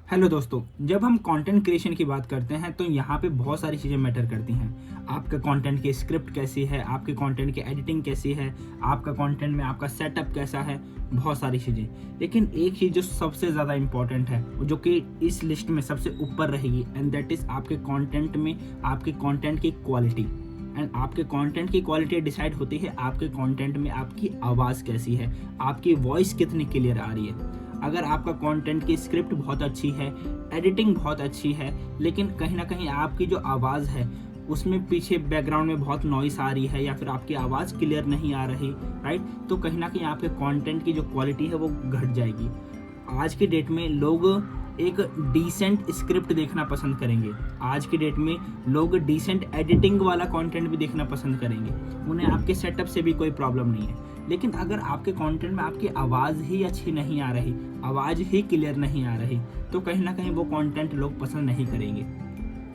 Hello दोस्तों, जब हम कंटेंट क्रिएशन की बात करते हैं तो यहाँ पे बहुत सारी चीज़ें मैटर करती हैं। आपका कंटेंट की स्क्रिप्ट कैसी है, आपके कंटेंट की एडिटिंग कैसी है, आपका कंटेंट में आपका सेटअप कैसा है, बहुत सारी चीज़ें। लेकिन एक चीज़ जो सबसे ज़्यादा इम्पॉर्टेंट है, जो कि इस लिस्ट में सबसे ऊपर रहेगी, एंड दैट इज़ आपके कंटेंट में आपके कंटेंट की क्वालिटी। एंड आपके कंटेंट की क्वालिटी डिसाइड होती है आपके कंटेंट में आपकी आवाज़ कैसी है, आपकी वॉइस कितनी क्लियर आ रही है। अगर आपका कंटेंट की स्क्रिप्ट बहुत अच्छी है, एडिटिंग बहुत अच्छी है, लेकिन कहीं ना कहीं आपकी जो आवाज़ है उसमें पीछे बैकग्राउंड में बहुत नॉइस आ रही है या फिर आपकी आवाज़ क्लियर नहीं आ रही, राइट, तो कहीं ना कहीं आपके कंटेंट की जो क्वालिटी है वो घट जाएगी। आज की डेट में लोग एक डिसेंट स्क्रिप्ट देखना पसंद करेंगे। आज की डेट में लोग डिसेंट एडिटिंग वाला कंटेंट भी देखना पसंद करेंगे। उन्हें आपके सेटअप से भी कोई प्रॉब्लम नहीं है। लेकिन अगर आपके कंटेंट में आपकी आवाज़ ही अच्छी नहीं आ रही, आवाज़ ही क्लियर नहीं आ रही, तो कहीं ना कहीं वो कंटेंट लोग पसंद नहीं करेंगे।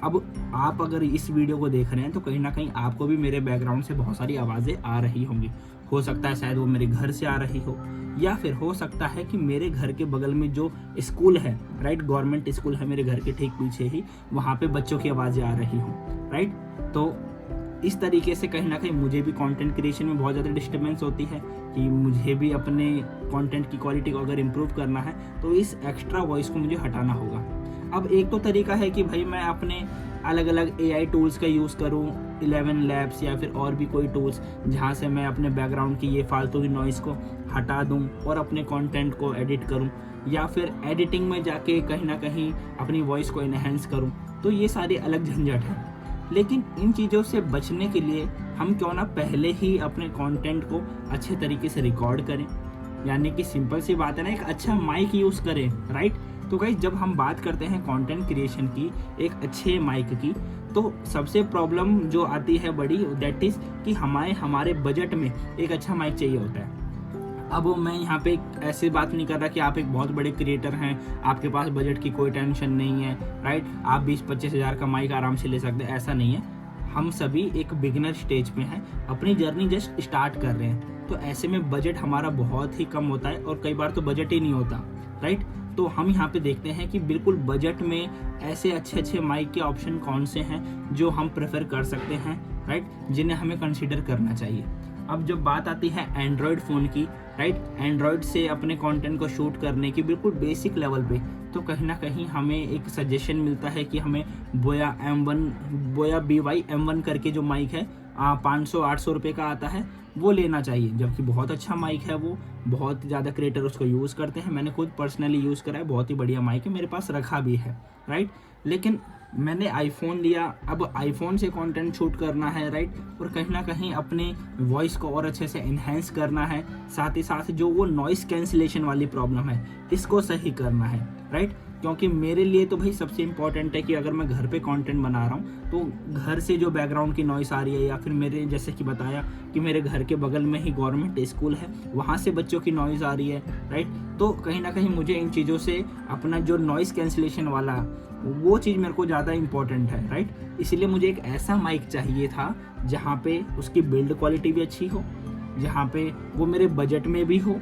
अब आप अगर इस वीडियो को देख रहे हैं तो कहीं ना कहीं आपको भी मेरे बैकग्राउंड से बहुत सारी आवाज़ें आ रही होंगी। हो सकता है शायद वो मेरे घर से आ रही हो, या फिर हो सकता है कि मेरे घर के बगल में जो स्कूल है, राइट, गवर्नमेंट स्कूल है मेरे घर के ठीक पीछे ही, वहाँ पे बच्चों की आवाज़ें आ रही हों, राइट। तो इस तरीके से कहीं ना कहीं मुझे भी कंटेंट क्रिएशन में बहुत ज़्यादा डिस्टर्बेंस होती है कि मुझे भी अपने कंटेंट की क्वालिटी को अगर इम्प्रूव करना है तो इस एक्स्ट्रा वॉइस को मुझे हटाना होगा। अब एक तो तरीका है कि भाई मैं अपने अलग अलग एआई टूल्स का यूज़ करूँ, 11 लैब्स या फिर और भी कोई टूल्स, जहाँ से मैं अपने बैकग्राउंड की ये फालतू की नॉइज़ को हटा दूँ और अपने कंटेंट को एडिट करूँ, या फिर एडिटिंग में जाके कहीं ना कहीं अपनी वॉइस को इन्हेंस करूँ। तो ये सारी अलग झंझट है। लेकिन इन चीज़ों से बचने के लिए हम क्यों ना पहले ही अपने कंटेंट को अच्छे तरीके से रिकॉर्ड करें, यानी कि सिंपल सी बात है ना, एक अच्छा माइक यूज़ करें, राइट। तो गाइस, जब हम बात करते हैं कंटेंट क्रिएशन की, एक अच्छे माइक की, तो सबसे प्रॉब्लम जो आती है बड़ी, दैट इज़ कि हमारे बजट में एक अच्छा माइक चाहिए होता है। अब मैं यहाँ पे ऐसे बात नहीं कर रहा कि आप एक बहुत बड़े क्रिएटर हैं, आपके पास बजट की कोई टेंशन नहीं है, राइट, आप 20-25 हज़ार का माइक आराम से ले सकते हैं, ऐसा नहीं है। हम सभी एक बिगिनर स्टेज पे हैं, अपनी जर्नी जस्ट स्टार्ट कर रहे हैं, तो ऐसे में बजट हमारा बहुत ही कम होता है और कई बार तो बजट ही नहीं होता, राइट। तो हम यहाँ पे देखते हैं कि बिल्कुल बजट में ऐसे अच्छे अच्छे माइक के ऑप्शन कौन से हैं जो हम प्रेफर कर सकते हैं, राइट, जिन्हें हमें कंसीडर करना चाहिए। अब जब बात आती है एंड्रॉयड फ़ोन की, राइट, एंड्रॉयड से अपने कंटेंट को शूट करने की बिल्कुल बेसिक लेवल पे, तो कहीं ना कहीं हमें एक सजेशन मिलता है कि हमें बोया BY-M1 करके जो माइक है 500-800 रुपये का आता है, वो लेना चाहिए, जबकि बहुत अच्छा माइक है वो, बहुत ज़्यादा क्रिएटर उसको यूज़ करते हैं। मैंने खुद पर्सनली यूज़ करा है, बहुत ही बढ़िया माइक है, मेरे पास रखा भी है, राइट। लेकिन मैंने आईफोन लिया, अब आईफोन से कंटेंट शूट करना है, राइट, और कहीं ना कहीं अपने वॉइस को और अच्छे से इन्हेंस करना है, साथ ही साथ जो वो नॉइस कैंसिलेशन वाली प्रॉब्लम है इसको सही करना है, राइट। क्योंकि मेरे लिए तो भाई सबसे इम्पॉर्टेंट है कि अगर मैं घर पे कंटेंट बना रहा हूँ तो घर से जो बैकग्राउंड की नॉइस आ रही है, या फिर मेरे जैसे कि बताया कि मेरे घर के बगल में ही गवर्नमेंट स्कूल है, वहाँ से बच्चों की नॉइज़ आ रही है, राइट, तो कहीं ना कहीं मुझे इन चीज़ों से अपना जो नॉइस कैंसिलेशन वाला वो चीज़ मेरे को ज़्यादा इंपॉर्टेंट है, राइट। इसीलिए मुझे एक ऐसा माइक चाहिए था जहाँ पे उसकी बिल्ड क्वालिटी भी अच्छी हो, जहाँ पे वो मेरे बजट में भी हो,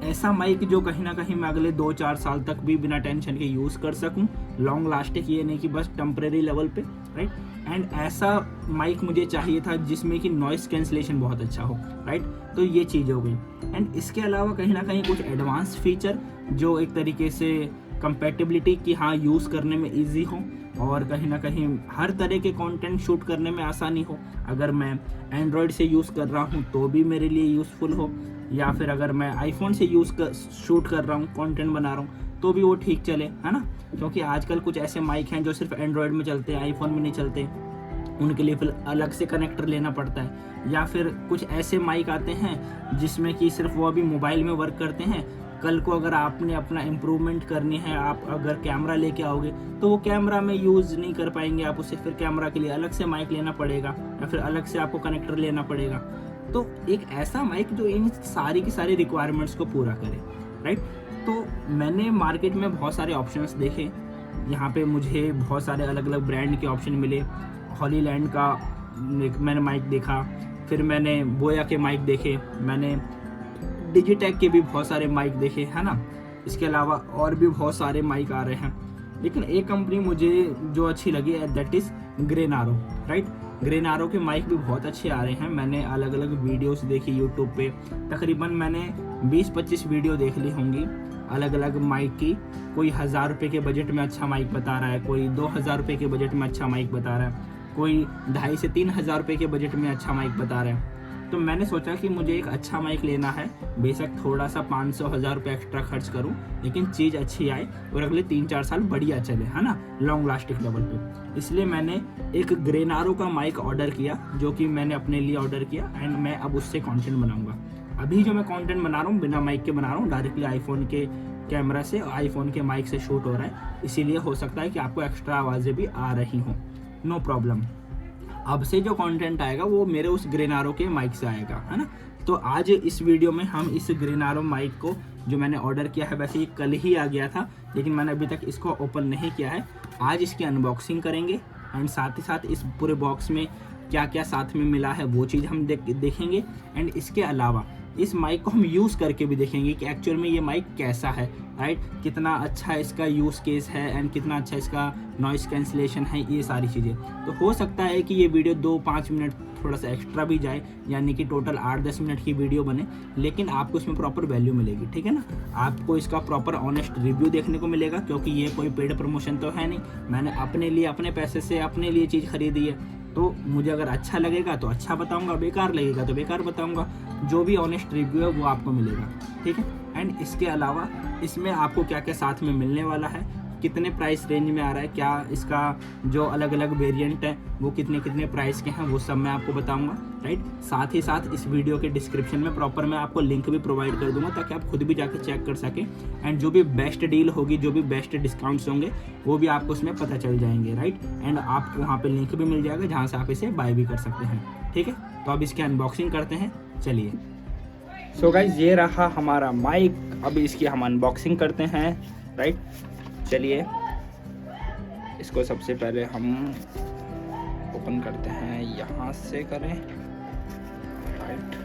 ऐसा माइक जो कहीं ना कहीं मैं अगले 2-4 साल तक भी बिना टेंशन के यूज़ कर सकूं, लॉन्ग लास्टिक, ये नहीं कि बस टेम्परेरी लेवल पे, राइट। एंड ऐसा माइक मुझे चाहिए था जिसमें कि नॉइस कैंसिलेशन बहुत अच्छा हो, राइट। तो ये चीज़ हो गई। एंड इसके अलावा कहीं ना कहीं कुछ एडवांस फीचर जो एक तरीके से कंपैटिबिलिटी की, हाँ, यूज़ करने में ईजी हो और कहीं ना कहीं हर तरह के कंटेंट शूट करने में आसानी हो। अगर मैं एंड्रॉयड से यूज़ कर रहा हूँ तो भी मेरे लिए यूज़फुल हो, या फिर अगर मैं आईफोन से शूट कर रहा हूँ, कंटेंट बना रहा हूँ, तो भी वो ठीक चले, है ना। क्योंकि आजकल कुछ ऐसे माइक हैं जो सिर्फ एंड्रॉयड में चलते हैं, आईफोन में नहीं चलते, उनके लिए फिर अलग से कनेक्टर लेना पड़ता है। या फिर कुछ ऐसे माइक आते हैं जिसमें कि सिर्फ वो अभी मोबाइल में वर्क करते हैं, कल को अगर आपने अपना इम्प्रूवमेंट करनी है, आप अगर कैमरा लेके आओगे तो वो कैमरा में यूज़ नहीं कर पाएंगे आप उसे, फिर कैमरा के लिए अलग से माइक लेना पड़ेगा या फिर अलग से आपको कनेक्टर लेना पड़ेगा। तो एक ऐसा माइक जो इन सारी की सारी रिक्वायरमेंट्स को पूरा करे, राइट। तो मैंने मार्केट में बहुत सारे ऑप्शंस देखे, यहाँ पे मुझे बहुत सारे अलग अलग ब्रांड के ऑप्शन मिले। हॉलीलैंड का मैंने माइक देखा, फिर मैंने बोया के माइक देखे, मैंने डिजिटेक के भी बहुत सारे माइक देखे, है ना। इसके अलावा और भी बहुत सारे माइक आ रहे हैं, लेकिन एक कंपनी मुझे जो अच्छी लगी है दैट इज़ ग्रेनारो, राइट। ग्रेनारो के माइक भी बहुत अच्छे आ रहे हैं। मैंने अलग अलग वीडियोस देखी यूट्यूब पे, तकरीबन मैंने 20-25 वीडियो देख ली होंगी अलग अलग माइक की। कोई 1000 रुपये के बजट में अच्छा माइक बता रहा है, कोई 2000 रुपये के बजट में अच्छा माइक बता रहा है, कोई 2,500 से 3,000 रुपये के बजट में अच्छा माइक बता रहा है। तो मैंने सोचा कि मुझे एक अच्छा माइक लेना है, बेशक थोड़ा सा 500-1000 रुपये एक्स्ट्रा खर्च करूं, लेकिन चीज़ अच्छी आए और अगले 3-4 साल बढ़िया चले, है ना, लॉन्ग लास्टिंग लेवल पे। इसलिए मैंने एक ग्रेनारो का माइक ऑर्डर किया, जो कि मैंने अपने लिए ऑर्डर किया एंड मैं अब उससे कंटेंट बनाऊंगा। अभी जो मैं कंटेंट बना रहा हूँ बिना माइक के बना रहा हूँ, डायरेक्टली आईफोन के कैमरा से और आईफोन के माइक से शूट हो रहा है, इसीलिए हो सकता है कि आपको एक्स्ट्रा आवाज़ें भी आ रही हों, नो प्रॉब्लम। अब से जो कंटेंट आएगा वो मेरे उस ग्रेनारो के माइक से आएगा, है ना। तो आज इस वीडियो में हम इस ग्रेनारो माइक को जो मैंने ऑर्डर किया है, वैसे ये कल ही आ गया था लेकिन मैंने अभी तक इसको ओपन नहीं किया है, आज इसकी अनबॉक्सिंग करेंगे एंड साथ ही साथ इस पूरे बॉक्स में क्या क्या साथ में मिला है वो चीज़ हम देखेंगे। एंड इसके अलावा इस माइक को हम यूज़ करके भी देखेंगे कि एक्चुअल में ये माइक कैसा है, राइट, कितना अच्छा इसका यूज़ केस है एंड कितना अच्छा इसका नॉइस कैंसिलेशन है, ये सारी चीज़ें। तो हो सकता है कि ये वीडियो 2-5 मिनट थोड़ा सा एक्स्ट्रा भी जाए, यानी कि टोटल 8-10 मिनट की वीडियो बने, लेकिन आपको इसमें प्रॉपर वैल्यू मिलेगी, ठीक है ना। आपको इसका प्रॉपर ऑनेस्ट रिव्यू देखने को मिलेगा, क्योंकि ये कोई पेड प्रमोशन तो है नहीं, मैंने अपने लिए अपने पैसे से अपने लिए चीज़ खरीदी है। तो मुझे अगर अच्छा लगेगा तो अच्छा बताऊंगा, बेकार लगेगा तो बेकार बताऊंगा, जो भी ऑनेस्ट रिव्यू है वो आपको मिलेगा, ठीक है। एंड इसके अलावा इसमें आपको क्या क्या साथ में मिलने वाला है, कितने प्राइस रेंज में आ रहा है, क्या इसका जो अलग अलग वेरिएंट है वो कितने कितने प्राइस के हैं, वो सब मैं आपको बताऊंगा, राइट। साथ ही साथ इस वीडियो के डिस्क्रिप्शन में प्रॉपर मैं आपको लिंक भी प्रोवाइड कर दूंगा, ताकि आप खुद भी जाकर चेक कर सकें एंड जो भी बेस्ट डील होगी, जो भी बेस्ट डिस्काउंट्स होंगे वो भी आपको उसमें पता चल जाएंगे, राइट। एंड आपको वहाँ पर लिंक भी मिल जाएगा जहाँ से आप इसे बाय भी कर सकते हैं, ठीक है। तो अब इसकी अनबॉक्सिंग करते हैं, चलिए। सो गाइज, ये रहा हमारा माइक, अभी इसकी हम अनबॉक्सिंग करते हैं, राइट। चलिए, इसको सबसे पहले हम ओपन करते हैं, यहाँ से करें, राइट।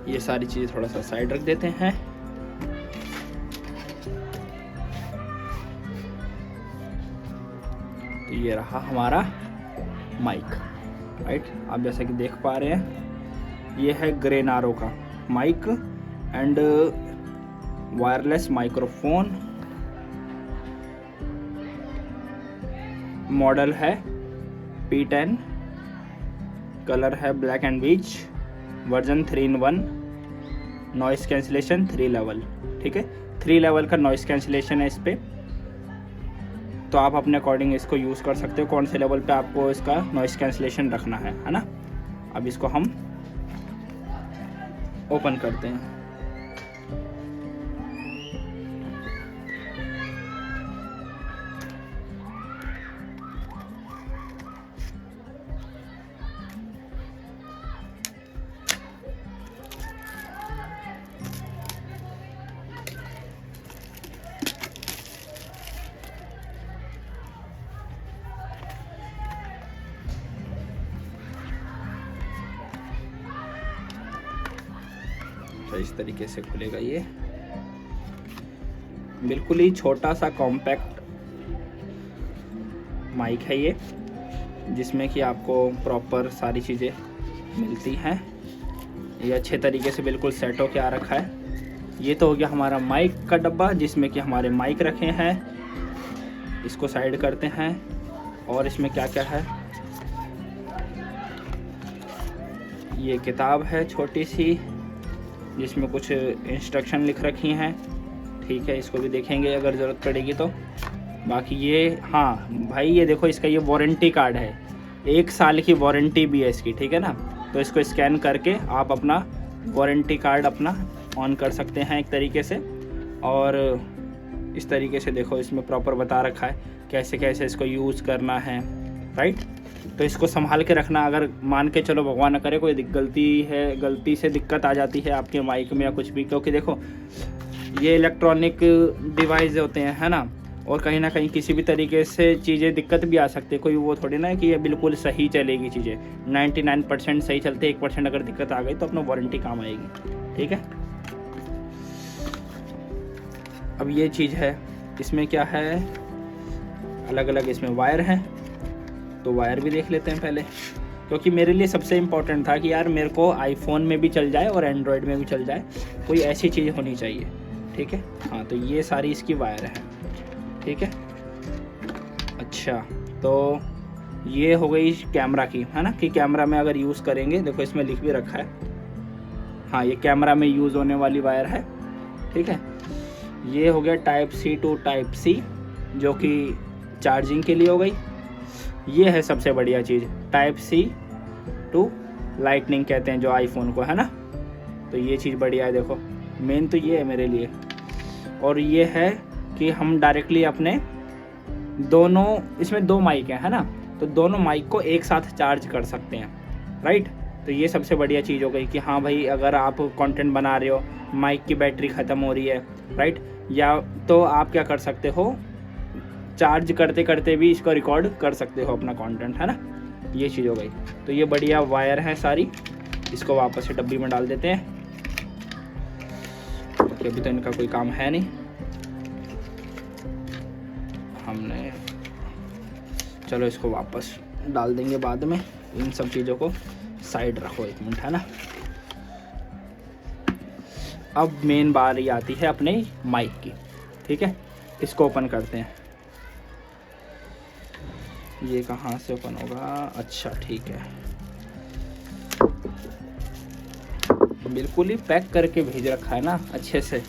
ये सारी चीज़ थोड़ा सा साइड रख देते हैं। तो ये रहा हमारा माइक, राइट। आप जैसा कि देख पा रहे हैं, ये है ग्रेनारो का mike and wireless microphone. Model है P10, कलर है black and beige, version 3-in-1, noise cancellation 3 level, ठीक है। 3 लेवल का नॉइस कैंसिलेशन है इस पे, तो आप अपने अकॉर्डिंग इसको यूज़ कर सकते हो, कौन से लेवल पे आपको इसका नॉइस कैंसिलेशन रखना है ना। अब इसको हम ओपन करते हैं। तो इस तरीके से खुलेगा ये, बिल्कुल ही छोटा सा कॉम्पैक्ट माइक है ये, जिसमें कि आपको प्रॉपर सारी चीज़ें मिलती हैं। ये अच्छे तरीके से बिल्कुल सेट होके आ रखा है। ये तो हो गया हमारा माइक का डब्बा, जिसमें कि हमारे माइक रखे हैं। इसको साइड करते हैं, और इसमें क्या क्या है, ये किताब है छोटी सी, जिसमें कुछ इंस्ट्रक्शन लिख रखी हैं, ठीक है। इसको भी देखेंगे अगर ज़रूरत पड़ेगी तो। बाकी ये, हाँ भाई, ये देखो, इसका ये वारंटी कार्ड है, 1 साल की वारंटी भी है इसकी, ठीक है ना। तो इसको स्कैन करके आप अपना वारंटी कार्ड अपना ऑन कर सकते हैं एक तरीके से। और इस तरीके से देखो इसमें प्रॉपर बता रखा है कैसे कैसे इसको यूज़ करना है, राइट। तो इसको संभाल के रखना। अगर मान के चलो भगवान न करे कोई गलती से दिक्कत आ जाती है आपके माइक में या कुछ भी, क्योंकि देखो ये इलेक्ट्रॉनिक डिवाइस होते हैं, है ना, और कहीं ना कहीं किसी भी तरीके से चीज़ें दिक्कत भी आ सकती है। कोई वो थोड़ी ना है कि ये बिल्कुल सही चलेगी चीज़ें, 99% सही चलते, 1% अगर दिक्कत आ गई तो अपना वारंटी काम आएगी, ठीक है। अब ये चीज़ है, इसमें क्या है, अलग अलग इसमें वायर हैं, तो वायर भी देख लेते हैं पहले, क्योंकि मेरे लिए सबसे इम्पोर्टेंट था कि यार मेरे को आईफोन में भी चल जाए और एंड्रॉयड में भी चल जाए, कोई ऐसी चीज़ होनी चाहिए, ठीक है। हाँ, तो ये सारी इसकी वायर है, ठीक है। अच्छा, तो ये हो गई कैमरा की, है ना, कि कैमरा में अगर यूज़ करेंगे, देखो इसमें लिख भी रखा है, हाँ ये कैमरा में यूज़ होने वाली वायर है, ठीक है। ये हो गया type C to type C, जो कि चार्जिंग के लिए हो गई। ये है सबसे बढ़िया चीज़, टाइप सी टू लाइटनिंग कहते हैं जो आईफोन को, है ना, तो ये चीज़ बढ़िया है। देखो मेन तो ये है मेरे लिए। और ये है कि हम डायरेक्टली अपने दोनों, इसमें 2 माइक है ना, तो दोनों माइक को एक साथ चार्ज कर सकते हैं, राइट। तो ये सबसे बढ़िया चीज़ हो गई कि हाँ भाई, अगर आप कंटेंट बना रहे हो, माइक की बैटरी ख़त्म हो रही है, राइट, या तो आप क्या कर सकते हो, चार्ज करते करते भी इसको रिकॉर्ड कर सकते हो अपना कंटेंट, है ना, ये चीज़ हो गई। तो ये बढ़िया वायर है सारी, इसको वापस से डब्बी में डाल देते हैं, क्योंकि अभी तो इनका कोई काम है नहीं। हमने चलो इसको वापस डाल देंगे बाद में, इन सब चीज़ों को साइड रखो 1 मिनट, है ना। अब मेन बारी आती है अपने माइक की, ठीक है। इसको ओपन करते हैं, ये कहाँ से ओपन होगा, अच्छा ठीक है, बिल्कुल ही पैक करके भेज रखा है ना अच्छे से,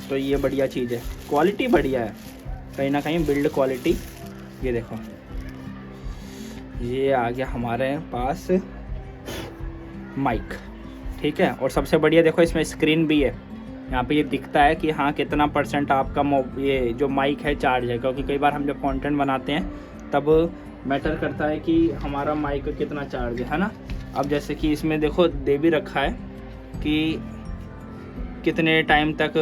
तो ये बढ़िया चीज़ है, क्वालिटी बढ़िया है, कहीं ना कहीं बिल्ड क्वालिटी। ये देखो ये आ गया हमारे पास माइक, ठीक है। और सबसे बढ़िया देखो इसमें स्क्रीन भी है, यहाँ पे ये दिखता है कि हाँ कितना % आपका ये जो माइक है चार्ज है, क्योंकि कई बार हम जब कंटेंट बनाते हैं तब मैटर करता है कि हमारा माइक कितना चार्ज है ना। अब जैसे कि इसमें देखो दे भी रखा है कि कितने टाइम तक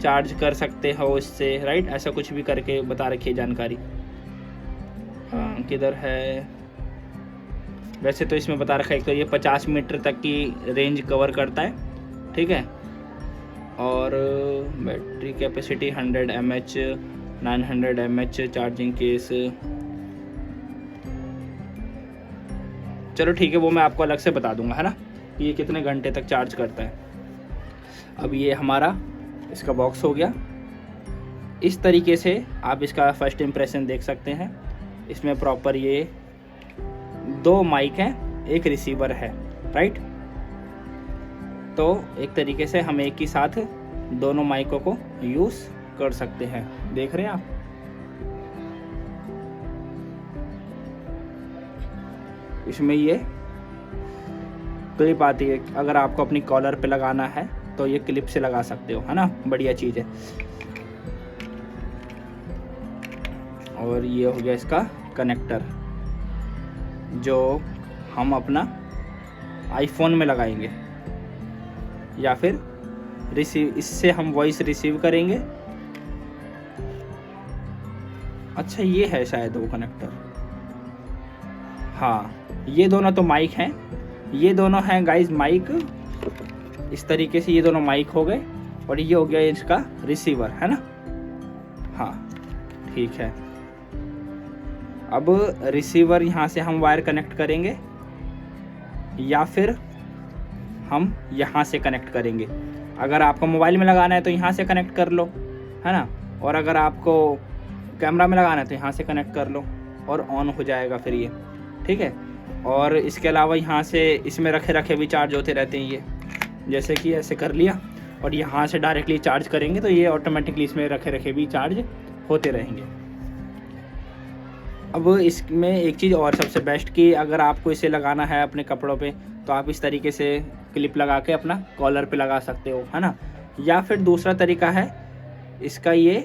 चार्ज कर सकते हो इससे, राइट, ऐसा कुछ भी करके बता रखी है जानकारी। किधर है, वैसे तो इसमें बता रखा है तो ये 50 मीटर तक की रेंज कवर करता है, ठीक है। और battery capacity 100 mAh, 900 mAh charging case, चलो ठीक है, वो मैं आपको अलग से बता दूंगा, है ना, कि ये कितने घंटे तक चार्ज करता है। अब ये हमारा इसका बॉक्स हो गया। इस तरीके से आप इसका फर्स्ट इम्प्रेशन देख सकते हैं। इसमें प्रॉपर ये 2 माइक हैं, एक रिसीवर है, राइट। तो एक तरीके से हम एक ही साथ दोनों माइकों को यूज़ कर सकते हैं, देख रहे हैं आप। इसमें ये क्लिप आती है, अगर आपको अपनी कॉलर पे लगाना है तो ये क्लिप से लगा सकते हो, है ना, बढ़िया चीज़ है। और ये हो गया इसका कनेक्टर, जो हम अपना आईफोन में लगाएंगे, या फिर इससे हम वॉइस रिसीव करेंगे। अच्छा ये है शायद वो कनेक्टर, हाँ ये दोनों तो माइक हैं, ये दोनों हैं गाइस माइक, इस तरीके से ये दोनों माइक हो गए, और ये हो गया इसका रिसीवर, है ना। हाँ ठीक है, अब रिसीवर यहाँ से हम वायर कनेक्ट करेंगे या फिर हम यहाँ से कनेक्ट करेंगे। अगर आपको मोबाइल में लगाना है तो यहाँ से कनेक्ट कर लो, है ना, और अगर आपको कैमरा में लगाना है तो यहाँ से कनेक्ट कर लो और ऑन हो जाएगा फिर ये, ठीक है। और इसके अलावा यहाँ से इसमें रखे भी चार्ज होते रहते हैं, ये जैसे कि ऐसे कर लिया और यहाँ से डायरेक्टली चार्ज करेंगे तो ये ऑटोमेटिकली इसमें रखे भी चार्ज होते रहेंगे। अब इसमें एक चीज़ और सबसे बेस्ट कि अगर आपको इसे लगाना है अपने कपड़ों पे तो आप इस तरीके से क्लिप लगा के अपना कॉलर पे लगा सकते हो, है ना। या फिर दूसरा तरीका है इसका ये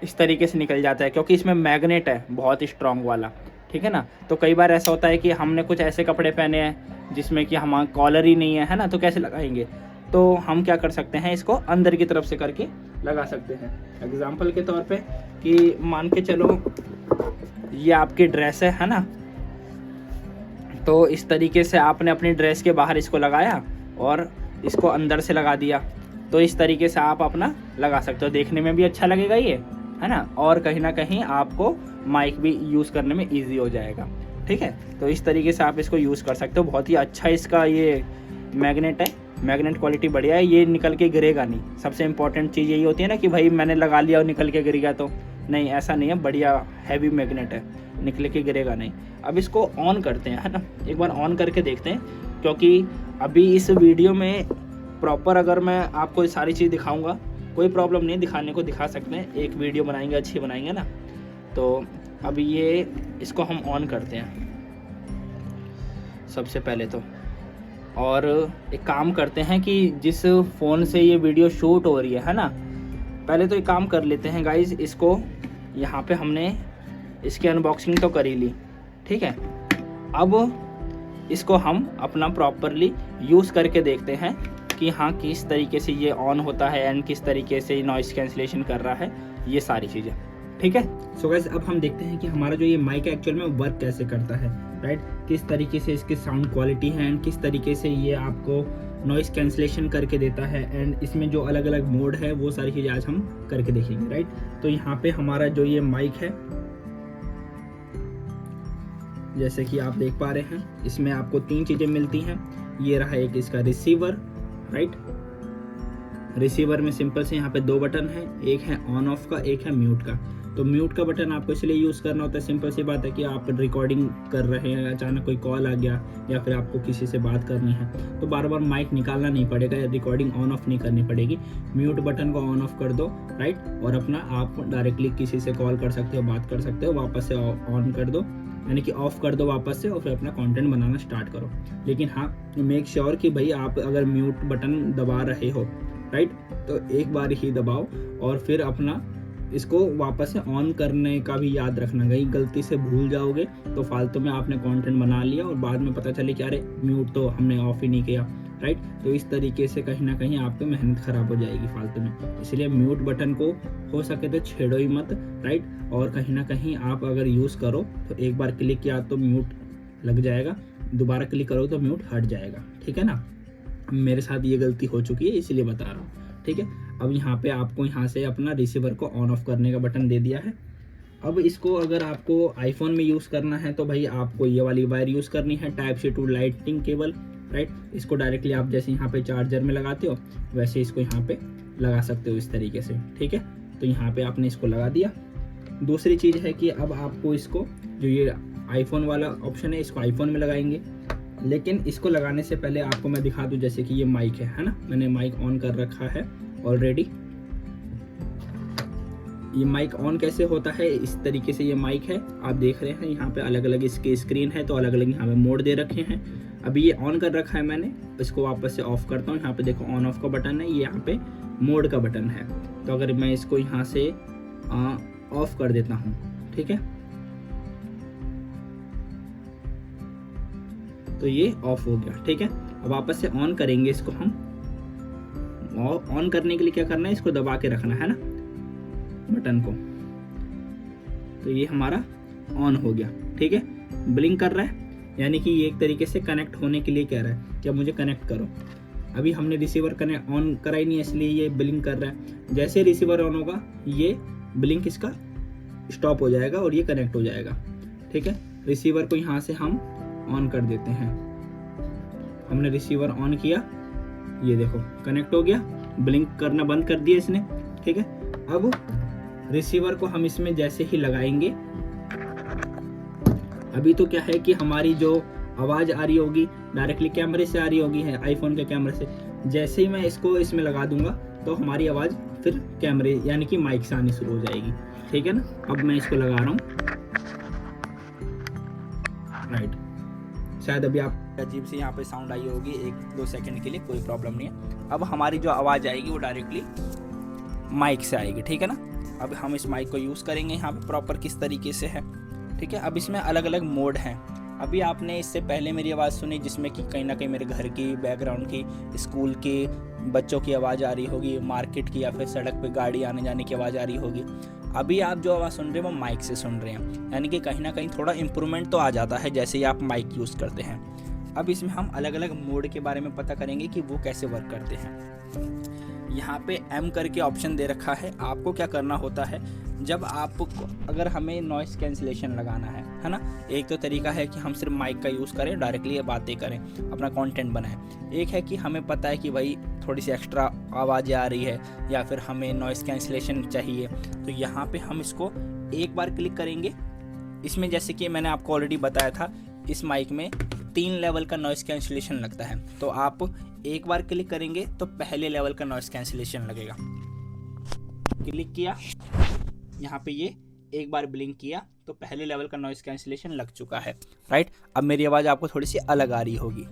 इस तरीके से निकल जाता है, क्योंकि इसमें मैग्नेट है बहुत स्ट्रॉन्ग वाला, ठीक है ना। तो कई बार ऐसा होता है कि हमने कुछ ऐसे कपड़े पहने हैं जिसमें कि हमारा कॉलर ही नहीं है ना, तो कैसे लगाएंगे। तो हम क्या कर सकते हैं, इसको अंदर की तरफ से करके लगा सकते हैं। एग्जाम्पल के तौर पे कि मान के चलो ये आपकी ड्रेस है ना, तो इस तरीके से आपने अपनी ड्रेस के बाहर इसको लगाया और इसको अंदर से लगा दिया, तो इस तरीके से आप अपना लगा सकते हो। देखने में भी अच्छा लगेगा ये, है ना, और कहीं ना कहीं आपको माइक भी यूज़ करने में इजी हो जाएगा, ठीक है। तो इस तरीके से आप इसको यूज़ कर सकते हो। बहुत ही अच्छा इसका ये मैग्नेट है, मैग्नेट क्वालिटी बढ़िया है, ये निकल के गिरेगा नहीं। सबसे इंपॉर्टेंट चीज़ यही होती है ना कि भाई मैंने लगा लिया और निकल के गिर गया, तो नहीं, ऐसा नहीं है, बढ़िया हैवी मैग्नेट है, निकल के गिरेगा नहीं। अब इसको ऑन करते हैं, है ना, एक बार ऑन करके देखते हैं, क्योंकि अभी इस वीडियो में प्रॉपर अगर मैं आपको सारी चीज़ दिखाऊंगा कोई प्रॉब्लम नहीं, दिखाने को दिखा सकते हैं, एक वीडियो बनाएंगे अच्छी बनाएंगे ना। तो अभी ये इसको हम ऑन करते हैं सबसे पहले तो, और एक काम करते हैं कि जिस फ़ोन से ये वीडियो शूट हो रही है ना, पहले तो एक काम कर लेते हैं गाइज, इसको यहाँ पे हमने इसकी अनबॉक्सिंग तो कर ही ली, ठीक है। अब इसको हम अपना प्रॉपरली यूज़ करके देखते हैं कि हाँ किस तरीके से ये ऑन होता है एंड किस तरीके से नॉइस कैंसिलेशन कर रहा है, ये सारी चीज़ें, ठीक है। सो गाइस अब हम देखते हैं कि हमारा जो ये माइक एक्चुअल में वर्क कैसे करता है, राइट, किस तरीके से इसकी साउंड क्वालिटी है एंड किस तरीके से ये आपको नॉइस कैंसिलेशन करके देता है, एंड इसमें जो अलग अलग मोड है वो सारी चीज़ें आज हम करके देखेंगे, राइट। तो यहाँ पे हमारा जो ये माइक है, जैसे कि आप देख पा रहे हैं, इसमें आपको 3 चीज़ें मिलती हैं। ये रहा एक इसका रिसीवर, राइट, रिसीवर में सिंपल से यहाँ पे 2 बटन हैं, एक है ऑन ऑफ का, एक है म्यूट का। तो म्यूट का बटन आपको इसलिए यूज़ करना होता है, सिंपल सी बात है कि आप रिकॉर्डिंग कर रहे हैं, अचानक कोई कॉल आ गया या फिर आपको किसी से बात करनी है, तो बार बार माइक निकालना नहीं पड़ेगा, रिकॉर्डिंग ऑन ऑफ नहीं करनी पड़ेगी। म्यूट बटन को ऑन ऑफ कर दो, राइट, और अपना आप डायरेक्टली किसी से कॉल कर सकते हो, बात कर सकते हो, वापस से ऑन कर दो, यानी कि ऑफ कर दो वापस से, और फिर अपना कंटेंट बनाना स्टार्ट करो। लेकिन हाँ, मेक श्योर कि भाई आप अगर म्यूट बटन दबा रहे हो, राइट, तो एक बार ही दबाओ और फिर अपना इसको वापस से ऑन करने का भी याद रखना। कहीं गलती से भूल जाओगे तो फालतू में आपने कंटेंट बना लिया और बाद में पता चले कि अरे म्यूट तो हमने ऑफ ही नहीं किया, राइट। तो इस तरीके से कहीं ना कहीं आपकी मेहनत खराब हो जाएगी फालतू में, इसलिए म्यूट बटन को हो सके तो छेड़ो ही मत, राइट। और कहीं ना कहीं आप अगर यूज़ करो तो एक बार क्लिक किया तो म्यूट लग जाएगा, दोबारा क्लिक करो तो म्यूट हट जाएगा, ठीक है ना। मेरे साथ ये गलती हो चुकी है इसलिए बता रहा हूँ, ठीक है। अब यहाँ पे आपको यहाँ से अपना रिसीवर को ऑन ऑफ करने का बटन दे दिया है। अब इसको अगर आपको आईफोन में यूज़ करना है तो भाई आपको ये वाली वायर यूज़ करनी है, type C to lightning cable, right. इसको डायरेक्टली आप जैसे यहाँ पे चार्जर में लगाते हो वैसे इसको यहाँ पे लगा सकते हो इस तरीके से, ठीक है। तो यहाँ पे आपने इसको लगा दिया। दूसरी चीज़ है कि अब आपको इसको जो ये आईफोन वाला ऑप्शन है इसको आईफोन में लगाएंगे, लेकिन इसको लगाने से पहले आपको मैं दिखा दूं, जैसे कि ये माइक है ना, मैंने माइक ऑन कर रखा है ऑलरेडी। ये माइक ऑन कैसे होता है, इस तरीके से ये माइक है, आप देख रहे हैं यहाँ पे अलग अलग इसकी स्क्रीन है, तो अलग अलग यहाँ पे मोड दे रखे हैं। अभी ये ऑन कर रखा है मैंने, इसको वापस से ऑफ करता हूँ। यहाँ पे देखो ऑन ऑफ का बटन है, ये यहाँ पे मोड का बटन है। तो अगर मैं इसको यहाँ से ऑफ कर देता हूँ, ठीक है, तो ये ऑफ हो गया, ठीक है। अब वापस से ऑन करेंगे इसको हम। ऑन करने के लिए क्या करना है, इसको दबा के रखना है ना बटन को, तो ये हमारा ऑन हो गया, ठीक है। ब्लिंक कर रहा है, यानी कि ये एक तरीके से कनेक्ट होने के लिए कह रहा है कि अब मुझे कनेक्ट करो। अभी हमने रिसीवर कनेक्ट ऑन कराई नहीं है इसलिए ये ब्लिंक कर रहा है। जैसे रिसीवर ऑन होगा ये ब्लिंक इसका स्टॉप हो जाएगा और ये कनेक्ट हो जाएगा, ठीक है। रिसीवर को यहाँ से हम ऑन कर देते हैं। हमने रिसीवर ऑन किया, ये देखो कनेक्ट हो गया, ब्लिंक करना बंद कर दिया इसने, ठीक है। अब रिसीवर को हम इसमें जैसे ही लगाएंगे, अभी तो क्या है कि हमारी जो आवाज़ आ रही होगी डायरेक्टली कैमरे से आ रही होगी, है आईफोन के कैमरे से। जैसे ही मैं इसको इसमें लगा दूंगा तो हमारी आवाज़ फिर कैमरे यानी कि माइक से आनी शुरू हो जाएगी, ठीक है ना। अब मैं इसको लगा रहा हूँ, राइट। शायद अभी आप अजीब सी यहाँ पे साउंड आई होगी 1-2 सेकंड के लिए, कोई प्रॉब्लम नहीं है। अब हमारी जो आवाज़ आएगी वो डायरेक्टली माइक से आएगी, ठीक है ना। अब हम इस माइक को यूज़ करेंगे यहाँ पे प्रॉपर किस तरीके से है, ठीक है। अब इसमें अलग अलग मोड हैं। अभी आपने इससे पहले मेरी आवाज़ सुनी जिसमें कि कहीं ना कहीं मेरे घर की, बैकग्राउंड की, स्कूल के बच्चों की आवाज़ आ रही होगी, मार्केट की या फिर सड़क पे गाड़ी आने जाने की आवाज़ आ रही होगी। अभी आप जो आवाज़ सुन रहे हैं वो माइक से सुन रहे हैं, यानी कि कहीं ना कहीं थोड़ा इम्प्रूवमेंट तो आ जाता है जैसे ही आप माइक यूज़ करते हैं। अब इसमें हम अलग अलग मोड के बारे में पता करेंगे कि वो कैसे वर्क करते हैं। यहाँ पे M करके ऑप्शन दे रखा है। आपको क्या करना होता है, जब आपको अगर हमें नॉइस कैंसिलेशन लगाना है ना, एक तो तरीका है कि हम सिर्फ माइक का यूज़ करें, डायरेक्टली बातें करें, अपना कंटेंट बनाएं। एक है कि हमें पता है कि भाई थोड़ी सी एक्स्ट्रा आवाज़ें आ रही है या फिर हमें नॉइस कैंसिलेशन चाहिए, तो यहाँ पे हम इसको एक बार क्लिक करेंगे। इसमें जैसे कि मैंने आपको ऑलरेडी बताया था, इस माइक में 3 लेवल का नॉइस कैंसिलेशन लगता है। तो आप एक बार क्लिक करेंगे तो पहले लेवल का नॉइस कैंसिलेशन लगेगा। क्लिक किया, यहाँ पे ये एक बार ब्लिंक किया तो पहले लेवल का नॉइस कैंसिलेशन लग चुका है, राइट। अब मेरी आवाज़ आपको थोड़ी सी अलग आ रही होगी।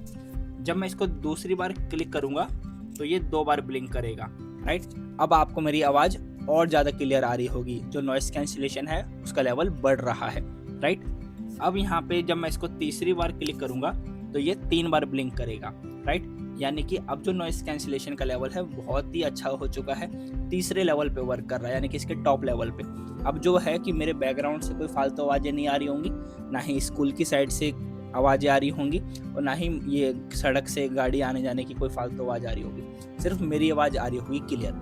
जब मैं इसको दूसरी बार क्लिक करूँगा तो ये 2 बार ब्लिंक करेगा, राइट। अब आपको मेरी आवाज़ और ज़्यादा क्लियर आ रही होगी, जो नॉइस कैंसिलेशन है उसका लेवल बढ़ रहा है, राइट। अब यहाँ पे जब मैं इसको तीसरी बार क्लिक करूँगा तो ये 3 बार ब्लिंक करेगा, राइट। यानी कि अब जो नॉइस कैंसिलेशन का लेवल है बहुत ही अच्छा हो चुका है, तीसरे लेवल पे वर्क कर रहा है, यानी कि इसके टॉप लेवल पे। अब जो है कि मेरे बैकग्राउंड से कोई फालतू आवाज़ें नहीं आ रही होंगी, ना ही स्कूल की साइड से आवाज़ें आ रही होंगी और ना ही ये सड़क से गाड़ी आने जाने की कोई फालतू आवाज़ आ रही होगी, सिर्फ मेरी आवाज़ आ रही होगी क्लियर,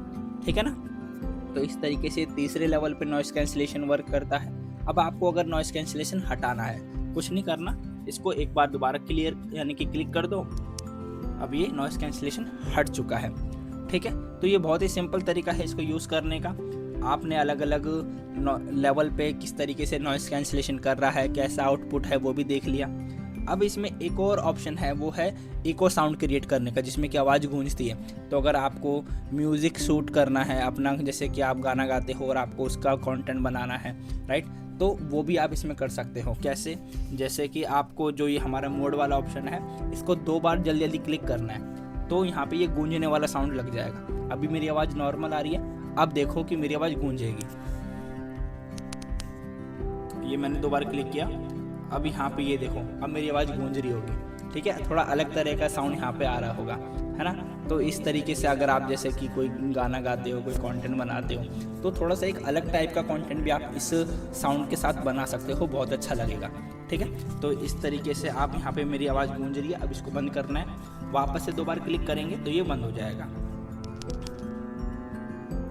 ठीक है ना। तो इस तरीके से तीसरे लेवल पे नॉइस कैंसिलेशन वर्क करता है। अब आपको अगर नॉइस कैंसिलेशन हटाना है, कुछ नहीं करना, इसको एक बार दोबारा क्लियर यानी कि क्लिक कर दो। अब ये नॉइस कैंसिलेशन हट चुका है, ठीक है। तो ये बहुत ही सिंपल तरीका है इसको यूज़ करने का। आपने अलग अलग लेवल पे किस तरीके से नॉइस कैंसिलेशन कर रहा है, कैसा आउटपुट है वो भी देख लिया। अब इसमें एक और ऑप्शन है, वो है इको साउंड क्रिएट करने का, जिसमें कि आवाज़ गूंजती है। तो अगर आपको म्यूज़िक शूट करना है अपना, जैसे कि आप गाना गाते हो और आपको उसका कंटेंट बनाना है, राइट, तो वो भी आप इसमें कर सकते हो। कैसे, जैसे कि आपको जो ये हमारा मोड वाला ऑप्शन है, इसको 2 बार जल्दी जल्दी क्लिक करना है तो यहाँ पे ये गूंजने वाला साउंड लग जाएगा। अभी मेरी आवाज़ नॉर्मल आ रही है, अब देखो कि मेरी आवाज़ गूंजेगी। ये मैंने 2 बार क्लिक किया, अब यहाँ पे ये देखो अब मेरी आवाज़ गूंज रही होगी, ठीक है। थोड़ा अलग तरह का साउंड यहाँ पे आ रहा होगा, है ना। तो इस तरीके से अगर आप जैसे कि कोई गाना गाते हो, कोई कंटेंट बनाते हो, तो थोड़ा सा एक अलग टाइप का कंटेंट भी आप इस साउंड के साथ बना सकते हो, बहुत अच्छा लगेगा, ठीक है। तो इस तरीके से आप यहाँ पे मेरी आवाज़ गूंज रही है, अब इसको बंद करना है, वापस से 2 बार क्लिक करेंगे तो ये बंद हो जाएगा।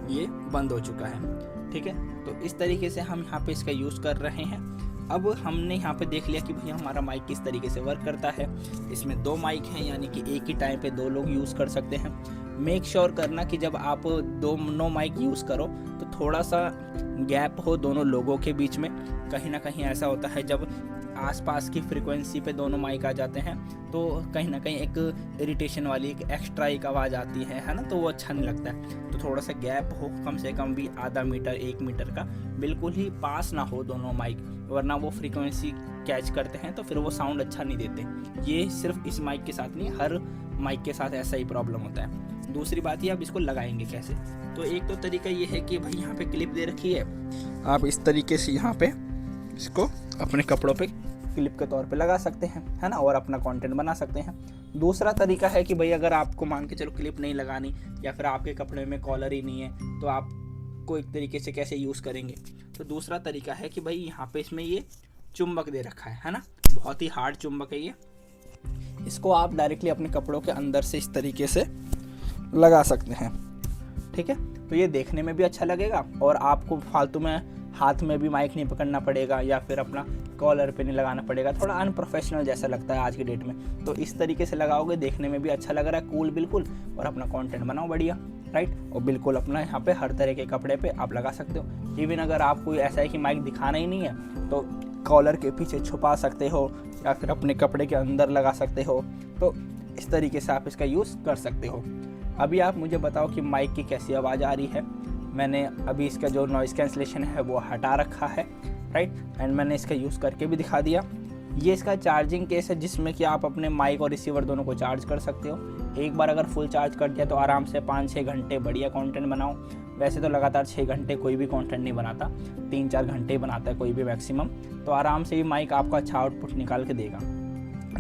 ये बंद हो चुका है, ठीक है। तो इस तरीके से हम यहाँ पे इसका यूज़ कर रहे हैं। अब हमने यहाँ पे देख लिया कि भैया हमारा माइक किस तरीके से वर्क करता है। इसमें 2 माइक हैं, यानी कि एक ही टाइम पे 2 लोग यूज़ कर सकते हैं। मेक श्योर करना कि जब आप दोनों माइक यूज़ करो तो थोड़ा सा गैप हो दोनों लोगों के बीच में। कहीं ना कहीं ऐसा होता है जब आसपास की फ्रीक्वेंसी पे दोनों माइक आ जाते हैं तो कहीं ना कहीं एक इरिटेशन वाली एक एक्स्ट्रा एक आवाज़ आती है ना, तो वो अच्छा नहीं लगता है। तो थोड़ा सा गैप हो, कम से कम भी आधा मीटर 1 मीटर का, बिल्कुल ही पास ना हो दोनों माइक, वरना वो फ्रीक्वेंसी कैच करते हैं तो फिर वो साउंड अच्छा नहीं देते। ये सिर्फ इस माइक के साथ नहीं, हर माइक के साथ ऐसा ही प्रॉब्लम होता है। दूसरी बात ये, आप इसको लगाएंगे कैसे, तो एक तो तरीका ये है कि भाई यहाँ पे क्लिप दे रखी है, आप इस तरीके से यहाँ पे इसको अपने कपड़ों पे क्लिप के तौर पे लगा सकते हैं, है ना, और अपना कंटेंट बना सकते हैं। दूसरा तरीका है कि भाई अगर आपको मान के चलो क्लिप नहीं लगानी या फिर आपके कपड़े में कॉलर ही नहीं है तो आपको एक तरीके से कैसे यूज़ करेंगे, तो दूसरा तरीका है कि भाई यहाँ पे इसमें ये चुंबक दे रखा है ना, बहुत ही हार्ड चुंबक है ये। इसको आप डायरेक्टली अपने कपड़ों के अंदर से इस तरीके से लगा सकते हैं, ठीक है। तो ये देखने में भी अच्छा लगेगा और आपको फालतू में हाथ में भी माइक नहीं पकड़ना पड़ेगा या फिर अपना कॉलर पे नहीं लगाना पड़ेगा, थोड़ा अनप्रोफेशनल जैसा लगता है आज की डेट में। तो इस तरीके से लगाओगे, देखने में भी अच्छा लग रहा है, कूल बिल्कुल, और अपना कंटेंट बनाओ बढ़िया, राइट। और बिल्कुल अपना यहाँ पे हर तरह के कपड़े पे आप लगा सकते हो। इवन अगर आपको ऐसा है कि माइक दिखाना ही नहीं है तो कॉलर के पीछे छुपा सकते हो या फिर अपने कपड़े के अंदर लगा सकते हो। तो इस तरीके से आप इसका यूज़ कर सकते हो। अभी आप मुझे बताओ कि माइक की कैसी आवाज़ आ रही है। मैंने अभी इसका जो नॉइज़ कैंसिलेशन है वो हटा रखा है, राइट, एंड मैंने इसका यूज़ करके भी दिखा दिया। ये इसका चार्जिंग केस है जिसमें कि आप अपने माइक और रिसीवर दोनों को चार्ज कर सकते हो। एक बार अगर फुल चार्ज कर दिया तो आराम से 5-6 घंटे बढ़िया कंटेंट बनाओ। वैसे तो लगातार 6 घंटे कोई भी कंटेंट नहीं बनाता, 3-4 घंटे ही बनाता है कोई भी मैक्सिमम। तो आराम से ये माइक आपको अच्छा आउटपुट निकाल के देगा।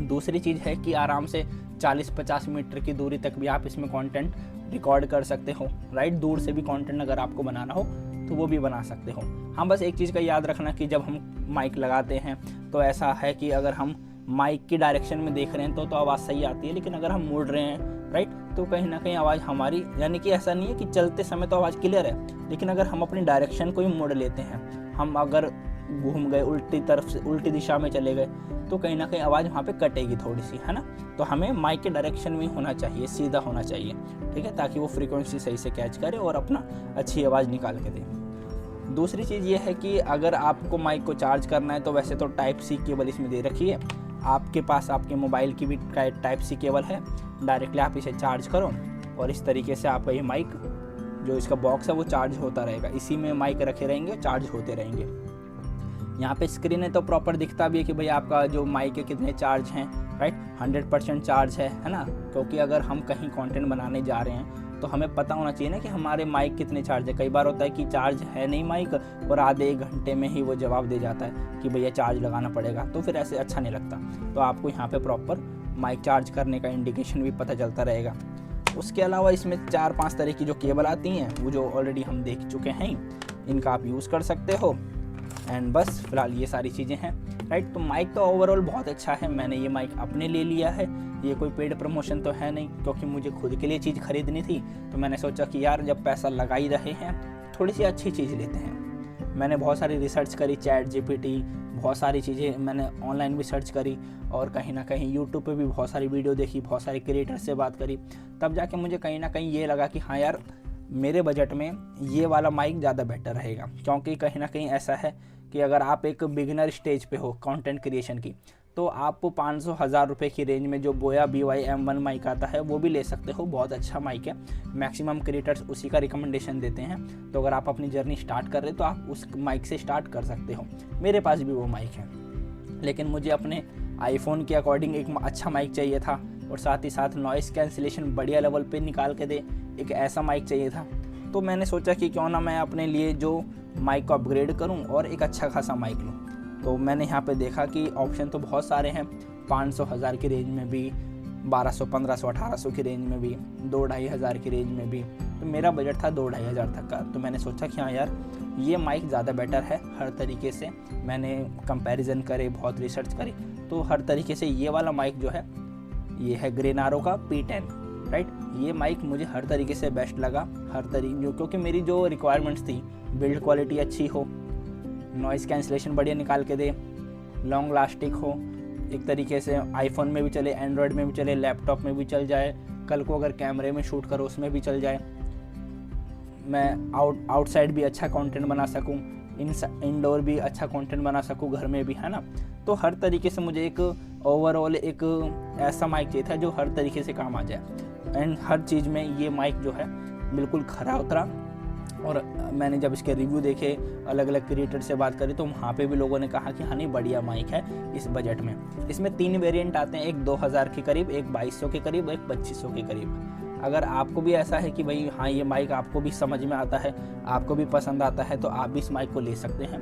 दूसरी चीज़ है कि आराम से 40-50 मीटर की दूरी तक भी आप इसमें कंटेंट रिकॉर्ड कर सकते हो, राइट। दूर से भी कंटेंट अगर आपको बनाना हो तो वो भी बना सकते हो। हाँ, बस एक चीज़ का याद रखना कि जब हम माइक लगाते हैं तो ऐसा है कि अगर हम माइक की डायरेक्शन में देख रहे हैं तो आवाज़ सही आती है, लेकिन अगर हम मुड़ रहे हैं, राइट, तो कहीं ना कहीं आवाज़ हमारी, यानी कि ऐसा नहीं है कि चलते समय तो आवाज़ क्लियर है, लेकिन अगर हम अपनी डायरेक्शन को ही मोड़ लेते हैं, हम अगर घूम गए उल्टी तरफ से, उल्टी दिशा में चले गए, तो कहीं ना कहीं आवाज़ वहाँ पे कटेगी थोड़ी सी, है ना। तो हमें माइक के डायरेक्शन में होना चाहिए, सीधा होना चाहिए, ठीक है, ताकि वो फ्रीक्वेंसी सही से कैच करे और अपना अच्छी आवाज़ निकाल के दे। दूसरी चीज़ ये है कि अगर आपको माइक को चार्ज करना है तो वैसे तो टाइप सी केबल इसमें दे रखी है, आपके पास आपके मोबाइल की भी टाइप सी केबल है, डायरेक्टली आप इसे चार्ज करो और इस तरीके से आपका ये माइक जो इसका बॉक्स है वो चार्ज होता रहेगा, इसी में माइक रखे रहेंगे, चार्ज होते रहेंगे। यहाँ पे स्क्रीन है तो प्रॉपर दिखता भी है कि भाई आपका जो माइक है कितने चार्ज हैं, राइट, 100% चार्ज है ना। क्योंकि अगर हम कहीं कंटेंट बनाने जा रहे हैं तो हमें पता होना चाहिए ना कि हमारे माइक कितने चार्ज है। कई बार होता है कि चार्ज है नहीं माइक और आधे 1 घंटे में ही वो जवाब दे जाता है कि भैया चार्ज लगाना पड़ेगा, तो फिर ऐसे अच्छा नहीं लगता। तो आपको यहाँ पे प्रॉपर माइक चार्ज करने का इंडिकेशन भी पता चलता रहेगा। उसके अलावा इसमें 4-5 तरह की जो केबल आती हैं वो जो ऑलरेडी हम देख चुके हैं, इनका आप यूज़ कर सकते हो। एंड बस फिलहाल ये सारी चीज़ें हैं, राइट। तो माइक तो ओवरऑल बहुत अच्छा है, मैंने ये माइक अपने लिए लिया है, ये कोई पेड प्रमोशन तो है नहीं, क्योंकि मुझे खुद के लिए चीज़ खरीदनी थी। तो मैंने सोचा कि यार जब पैसा लगा ही रहे हैं थोड़ी सी अच्छी चीज़ लेते हैं। मैंने बहुत सारी रिसर्च करी, चैट जीपीटी, बहुत सारी चीज़ें मैंने ऑनलाइन भी सर्च करी और कहीं ना कहीं यूट्यूब पे भी बहुत सारी वीडियो देखी, बहुत सारे क्रिएटर से बात करी, तब जाके मुझे कहीं ना कहीं ये लगा कि हाँ यार मेरे बजट में ये वाला माइक ज़्यादा बेटर रहेगा। क्योंकि कहीं ना कहीं ऐसा है कि अगर आप एक बिगिनर स्टेज पे हो कंटेंट क्रिएशन की, तो आप 500-1000 रुपये की रेंज में जो बोया BY-M1 माइक आता है वो भी ले सकते हो। बहुत अच्छा माइक है, मैक्सिमम क्रिएटर्स उसी का रिकमेंडेशन देते हैं। तो अगर आप अपनी जर्नी स्टार्ट कर रहे हो तो आप उस माइक से स्टार्ट कर सकते हो। मेरे पास भी वो माइक है, लेकिन मुझे अपने आईफोन के अकॉर्डिंग एक अच्छा माइक चाहिए था और साथ ही साथ नॉइस कैंसिलेशन बढ़िया लेवल पे निकाल के दे, एक ऐसा माइक चाहिए था। तो मैंने सोचा कि क्यों ना मैं अपने लिए जो माइक को अपग्रेड करूं और एक अच्छा खासा माइक लूं। तो मैंने यहाँ पे देखा कि ऑप्शन तो बहुत सारे हैं, 500-1000 की रेंज में भी, 1200, 1500, 1800 की रेंज में भी, 2-2.5 हज़ार की रेंज में भी। तो मेरा बजट था 2-2.5 हज़ार तक का। तो मैंने सोचा कि हाँ यार ये माइक ज़्यादा बेटर है हर तरीके से। मैंने कंपैरिजन करे, बहुत रिसर्च करी, तो हर तरीके से ये वाला माइक जो है ये है ग्रेनारो का P10, राइट। ये माइक मुझे हर तरीके से बेस्ट लगा, हर तरीके, क्योंकि मेरी जो रिक्वायरमेंट्स थी, बिल्ड क्वालिटी अच्छी हो, नॉइज़ कैंसिलेशन बढ़िया निकाल के दे, लॉन्ग लास्टिक हो, एक तरीके से आईफोन में भी चले, एंड्रॉयड में भी चले, लैपटॉप में भी चल जाए, कल को अगर कैमरे में शूट करो उसमें भी चल जाए, मैं आउटसाइड भी अच्छा कंटेंट बना सकूं, इंडोर भी अच्छा कंटेंट बना सकूं, घर में भी, है ना। तो हर तरीके से मुझे एक ओवरऑल एक ऐसा माइक चाहिए था जो हर तरीके से काम आ जाए। एंड हर चीज़ में ये माइक जो है बिल्कुल खरा उतरा। और मैंने जब इसके रिव्यू देखे, अलग अलग क्रिएटर से बात करी, तो वहाँ पे भी लोगों ने कहा कि हाँ नहीं बढ़िया माइक है इस बजट में। इसमें 3 वेरिएंट आते हैं, एक 2000 के करीब, एक 2200 के करीब, एक 2500 के करीब। अगर आपको भी ऐसा है कि भाई हाँ ये माइक आपको भी समझ में आता है, आपको भी पसंद आता है, तो आप भी इस माइक को ले सकते हैं।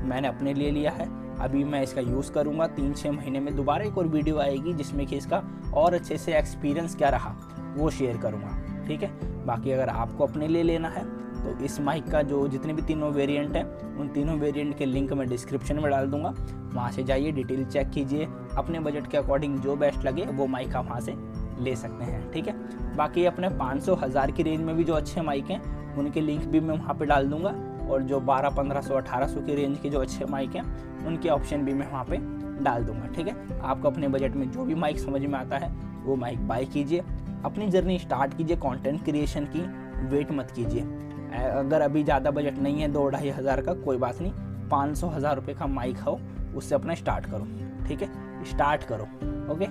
मैंने अपने लिए लिया है, अभी मैं इसका यूज़ करूँगा। 3-6 महीने में दोबारा एक और वीडियो आएगी जिसमें कि इसका और अच्छे से एक्सपीरियंस क्या रहा वो शेयर करूँगा, ठीक है। बाकी अगर आपको अपने लिए लेना है तो इस माइक का जो जितने भी तीनों वेरिएंट हैं, उन तीनों वेरिएंट के लिंक मैं डिस्क्रिप्शन में डाल दूंगा, वहाँ से जाइए, डिटेल चेक कीजिए, अपने बजट के अकॉर्डिंग जो बेस्ट लगे वो माइक आप वहाँ से ले सकते हैं, ठीक है। बाकी अपने 500-1000 की रेंज में भी जो अच्छे माइक हैं उनके लिंक भी मैं वहाँ पे डाल दूंगा, और जो 1200, 1500, 1800 की रेंज के जो अच्छे माइक हैं उनके ऑप्शन भी मैं वहाँ पे डाल दूंगा, ठीक है। आपको अपने बजट में जो भी माइक समझ में आता है वो माइक बाय कीजिए, अपनी जर्नी स्टार्ट कीजिए कंटेंट क्रिएशन की, वेट मत कीजिए। अगर अभी ज़्यादा बजट नहीं है 2-2.5 हज़ार का, कोई बात नहीं, 500-1000 रुपये का माइक हो उससे अपना स्टार्ट करो, ठीक है, स्टार्ट करो, ओके।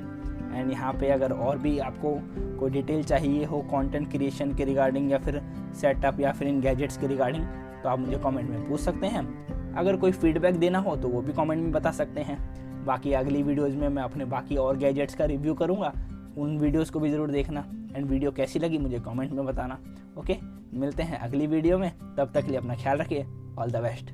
एंड यहाँ पे अगर और भी आपको कोई डिटेल चाहिए हो कंटेंट क्रिएशन के रिगार्डिंग, या फिर सेटअप, या फिर इन गैजेट्स के रिगार्डिंग, तो आप मुझे कमेंट में पूछ सकते हैं। अगर कोई फीडबैक देना हो तो वो भी कमेंट में बता सकते हैं। बाकी अगली वीडियोज़ में मैं अपने बाकी और गैजेट्स का रिव्यू करूँगा, उन वीडियोज़ को भी ज़रूर देखना। एंड वीडियो कैसी लगी मुझे कमेंट में बताना। ओके, मिलते हैं अगली वीडियो में, तब तक के लिए अपना ख्याल रखिए। All the best.